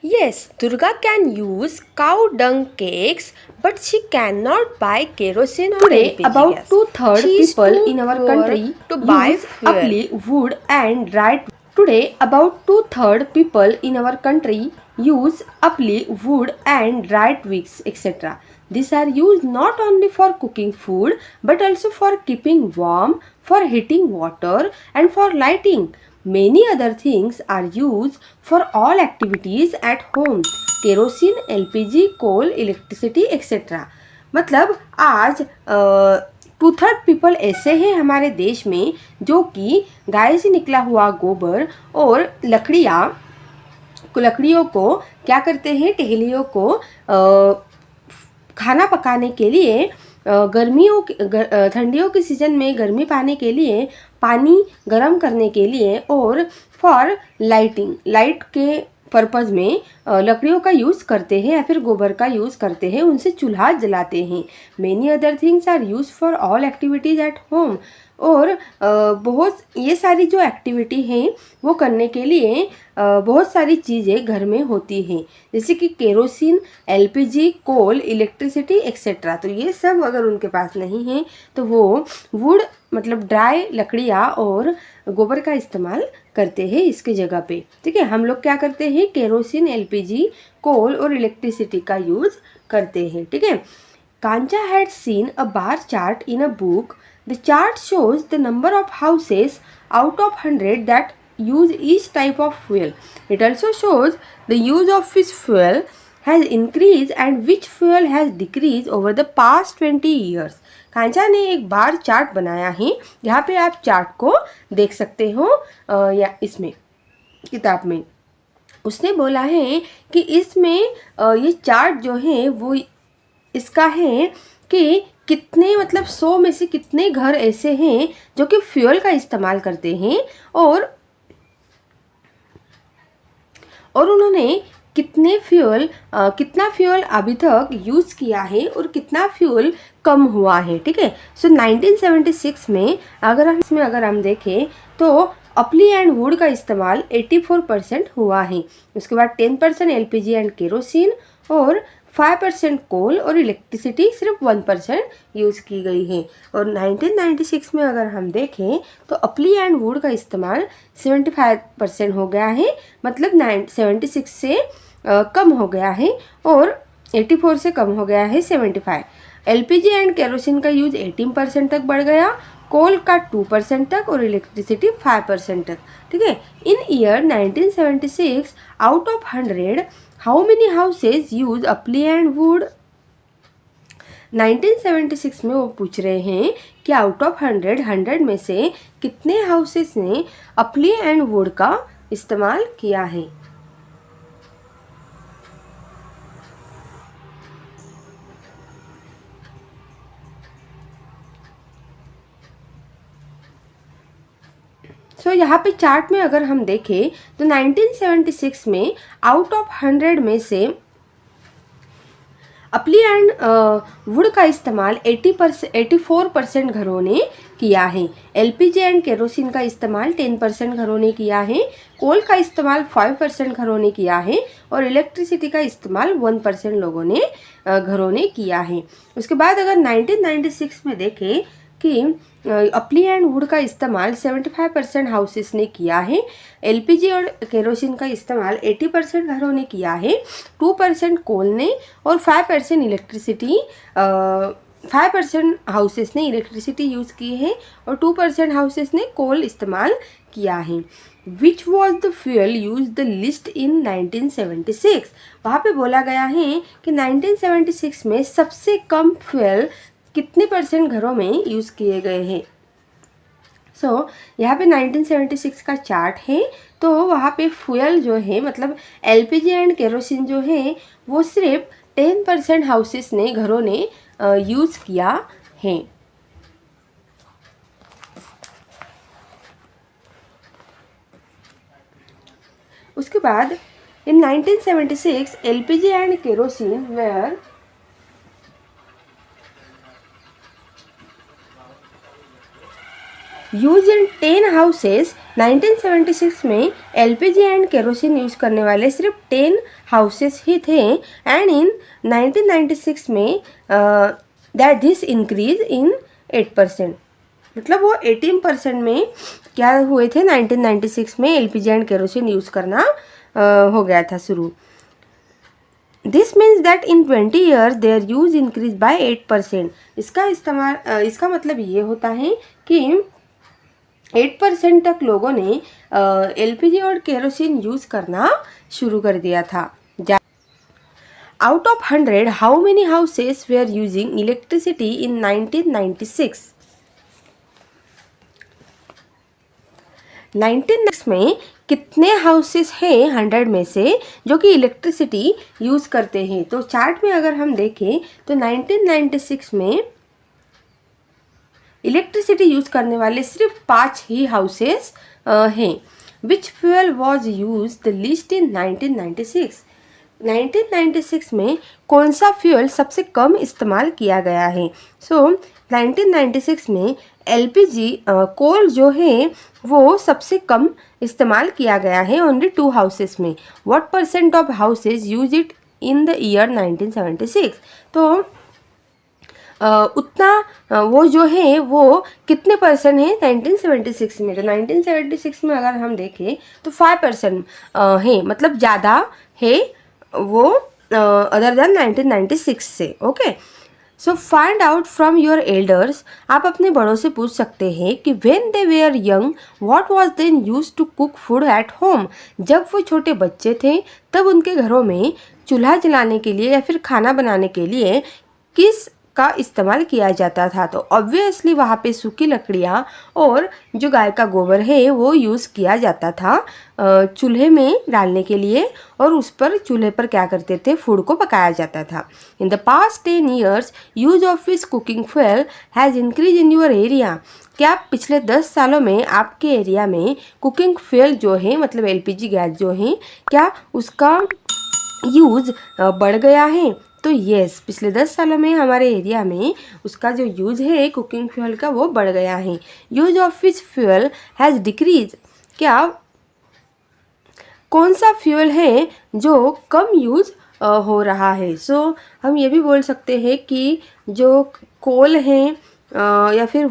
Yes, Durga can use cow dung cakes, but she cannot buy kerosene or Today, LPG about gas. 2/3 She is people too in our poor country to buy use fuel. only wood and dried. Today, about 2/3 people in our country use only wood and dried twigs, etc. These are used not only for cooking food but also for keeping warm, for heating water, and for lighting. Many other things are used for all activities at home. Kerosene, LPG, coal, electricity, etc. मतलब आज 2/3 people ऐसे हैं हमारे देश में जो कि गाय से निकला हुआ गोबर और लकड़ियों को क्या करते हैं, टहलियों को खाना पकाने के लिए, ठंडियों के सीज़न में गर्मी पाने के लिए, पानी गर्म करने के लिए, और फॉर लाइट के पर्पज़ में लकड़ियों का यूज़ करते हैं या फिर गोबर का यूज़ करते हैं, उनसे चूल्हा जलाते हैं. Many other things are use for all activities at home. और बहुत ये सारी जो एक्टिविटी हैं वो करने के लिए बहुत सारी चीज़ें घर में होती हैं, जैसे कि केरोसिन, एलपीजी, कोल, इलेक्ट्रिसिटी एक्सेट्रा. तो ये सब अगर उनके पास नहीं है तो वो वुड मतलब ड्राई लकड़ियाँ और गोबर का इस्तेमाल करते हैं इसके जगह पे. ठीक है, हम लोग क्या करते हैं, केरोसिन, एलपीजी, कोल और इलेक्ट्रिसिटी का यूज़ करते हैं. ठीक है. Kancha had seen a bar chart in a book. The chart shows the number of houses out of 100 that use each type of fuel. It also shows the use of which fuel has increased and which fuel has decreased over the past 20 years. कांचा ने एक bar chart बनाया है, यहाँ पे आप chart को देख सकते हो या इसमें किताब में. उसने बोला है कि इसमें ये चार्ट जो है वो इसका है कि कितने मतलब 100 में से कितने घर ऐसे हैं जो कि फ्यूल का इस्तेमाल करते हैं, और उन्होंने कितना फ्यूल अभी तक यूज़ किया है और कितना फ्यूल कम हुआ है. ठीक है. सो 1976 में अगर हम देखें तो अपली एंड वुड का इस्तेमाल 84% हुआ है. उसके बाद 10% एलपीजी एंड केरोसिन और 5% कोल और इलेक्ट्रिसिटी सिर्फ 1% यूज़ की गई है. और 1996 में अगर हम देखें तो अपली एंड वुड का इस्तेमाल 75% हो गया है, मतलब 76 से कम हो गया है, और 84 से कम हो गया है 75. एलपीजी एंड केरोसिन का यूज 18% तक बढ़ गया, कोल का 2% तक और इलेक्ट्रिसिटी 5% तक. ठीक है. In year 1976 out of 100 how many houses use upli and wood. 1976 में वो पूछ रहे हैं कि आउट ऑफ 100 में से कितने हाउसेस ने अपली एंड वुड का इस्तेमाल किया है. सो यहाँ पे चार्ट में अगर हम देखें तो 1976 में आउट ऑफ 100 में से अपली एंड वुड का इस्तेमाल 84% घरों ने किया है. एलपीजी एंड केरोसिन का इस्तेमाल 10% घरों ने किया है, कोल का इस्तेमाल 5% घरों ने किया है, और इलेक्ट्रिसिटी का इस्तेमाल 1% लोगों ने घरों ने किया है. उसके बाद अगर 1996 में देखें कि अपली एंड वुड का इस्तेमाल 75% हाउसेस ने किया है, एलपीजी और केरोसिन का इस्तेमाल 80% घरों ने किया है, 2% कोल ने और 5% इलेक्ट्रिसिटी 5% हाउसेस ने इलेक्ट्रिसिटी यूज़ की है और 2% हाउसेस ने कोल इस्तेमाल किया है. Which was the fuel use the least in 1976. वहाँ पे बोला गया है कि 1976 में सबसे कम फ्यूल कितने % घरों में यूज़ किए गए हैं. सो यहाँ पे 1976 का चार्ट है. तो वहाँ पे फ्यूल जो है मतलब एलपीजी एंड केरोसिन जो है वो सिर्फ 10% हाउसेस ने घरों ने यूज़ किया है. उसके बाद in 1976 LPG and kerosene were use in 10 houses. 1976 में एलपीजी एंड केरोसिन यूज़ करने वाले सिर्फ 10 हाउसेस ही थे, एंड इन 1996 में दैट दिस इंक्रीज इन 8%. मतलब वो 18% में क्या हुए थे, 1996 में एलपीजी एंड केरोसिन यूज़ करना हो गया था शुरू. This means that in 20 years their use increase by 8%। इसका मतलब ये होता है कि 8% तक लोगों ने एलपीजी और केरोसिन यूज़ करना शुरू कर दिया था। Out of 100 how many houses were using electricity in 1996? 1996 में कितने हाउसेस हैं 100 में से जो कि इलेक्ट्रिसिटी यूज़ करते हैं? तो चार्ट में अगर हम देखें तो 1996 में इलेक्ट्रिसिटी यूज़ करने वाले सिर्फ 5 ही हाउसेस हैं। Which fuel was use the least in 1996? 1996 में कौन सा फ्यूल सबसे कम इस्तेमाल किया गया है? सो 1996 में एलपीजी कोल जो है वो सबसे कम इस्तेमाल किया गया है, ओनली 2 हाउसेस में। What percent of houses use it in the year 1976? तो उतना वो जो है वो कितने परसेंट है 1976 में? तो 1976 में अगर हम देखें तो 5% है, मतलब ज़्यादा है वो अदर देन 1996 से। Okay, so find out from your elders. आप अपने बड़ों से पूछ सकते हैं कि when they were young what was then use to cook food at home. जब वो छोटे बच्चे थे तब उनके घरों में चूल्हा जलाने के लिए या फिर खाना बनाने के लिए किस का इस्तेमाल किया जाता था? तो ऑब्वियसली वहाँ पे सूखी लकड़ियाँ और जो गाय का गोबर है वो यूज़ किया जाता था चूल्हे में डालने के लिए, और उस पर चूल्हे पर क्या करते थे, फूड को पकाया जाता था। In the past 10 years use of this cooking fuel has increase in your area. क्या पिछले 10 सालों में आपके एरिया में कुकिंग फ्यूल जो है मतलब एलपीजी गैस जो है क्या उसका यूज़ बढ़ गया है? तो यस, पिछले 10 सालों में हमारे एरिया में उसका जो यूज़ है कुकिंग फ्यूल का वो बढ़ गया है। Use of which fuel has decrease. क्या कौन सा फ्यूल है जो कम यूज़ हो रहा है? सो हम ये भी बोल सकते हैं कि जो कोल है या फिर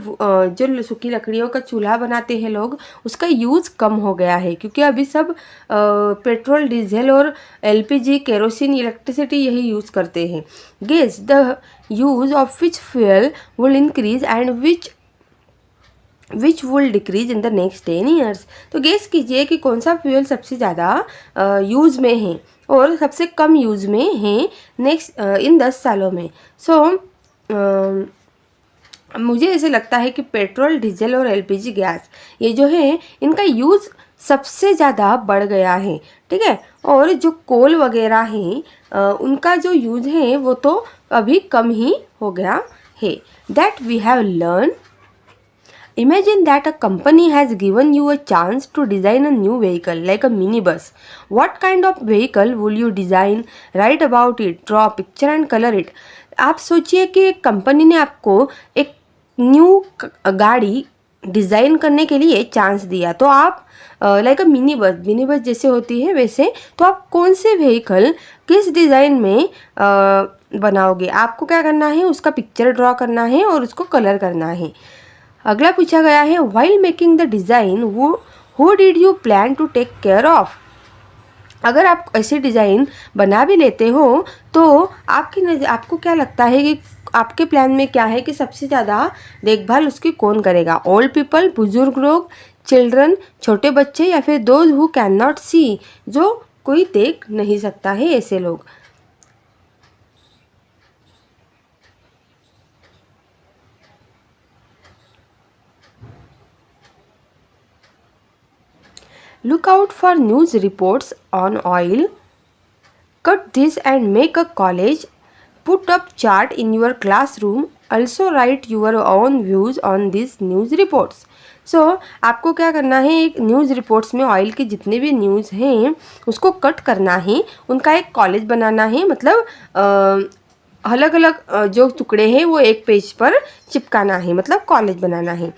जो सूखी लकड़ियों का चूल्हा बनाते हैं लोग, उसका यूज़ कम हो गया है क्योंकि अभी सब पेट्रोल, डीजल और एलपीजी, केरोसिन, इलेक्ट्रिसिटी यही यूज़ करते हैं। Guess the use of which fuel will increase and which will decrease in the next 10 years. तो गेस कीजिए कि कौन सा फ्यूल सबसे ज़्यादा यूज़ में है और सबसे कम यूज़ में है नेक्स्ट इन 10 सालों में। सो मुझे ऐसे लगता है कि पेट्रोल, डीजल और एलपीजी गैस ये जो है इनका यूज़ सबसे ज़्यादा बढ़ गया है, ठीक है। और जो कोल वगैरह हैं उनका जो यूज़ है वो तो अभी कम ही हो गया है। That we have learn. Imagine that a company has given you a chance to design a new vehicle like a minibus. What kind of vehicle will you design? Write about it, draw a picture and color it. आप सोचिए कि एक company ने आपको एक new गाड़ी design करने के लिए चांस दिया, तो आप लाइक अ मिनी बस जैसे होती है वैसे, तो आप कौन से व्हीकल किस डिज़ाइन में बनाओगे? आपको क्या करना है, उसका पिक्चर ड्रॉ करना है और उसको कलर करना है। अगला पूछा गया है while making the design who did you plan to take care of. अगर आप ऐसे डिज़ाइन बना भी लेते हो तो आपको क्या लगता है कि आपके प्लान में क्या है कि सबसे ज़्यादा देखभाल उसकी कौन करेगा? ओल्ड पीपल, बुजुर्ग लोग, चिल्ड्रन, छोटे बच्चे, या फिर दोज हु कैन नॉट सी, जो कोई देख नहीं सकता है, ऐसे लोग। Look out for news reports on oil. Cut this and make a collage. Put up chart in your classroom. Also write your own views on these news reports. So आपको क्या करना है, एक न्यूज़ रिपोर्ट्स में oil के जितने भी news हैं उसको कट करना है, उनका एक कॉलेज बनाना है, मतलब अलग अलग जो टुकड़े हैं वो एक पेज पर चिपकाना है, मतलब कॉलेज बनाना है,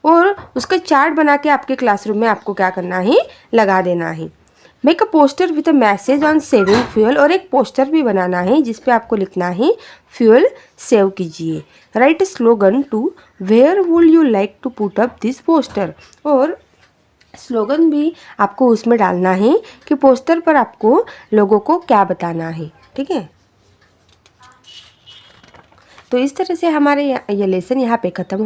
और उसका चार्ट बना के आपके क्लासरूम में आपको क्या करना है, लगा देना है। Make a poster with a message on saving fuel, और एक पोस्टर भी बनाना है जिस पे आपको लिखना है फ्यूल सेव कीजिए। Write a slogan to where would you like to put up this poster, और स्लोगन भी आपको उसमें डालना है कि पोस्टर पर आपको लोगों को क्या बताना है। ठीक है। तो इस तरह से हमारे ये लेसन यहाँ पे ख़त्म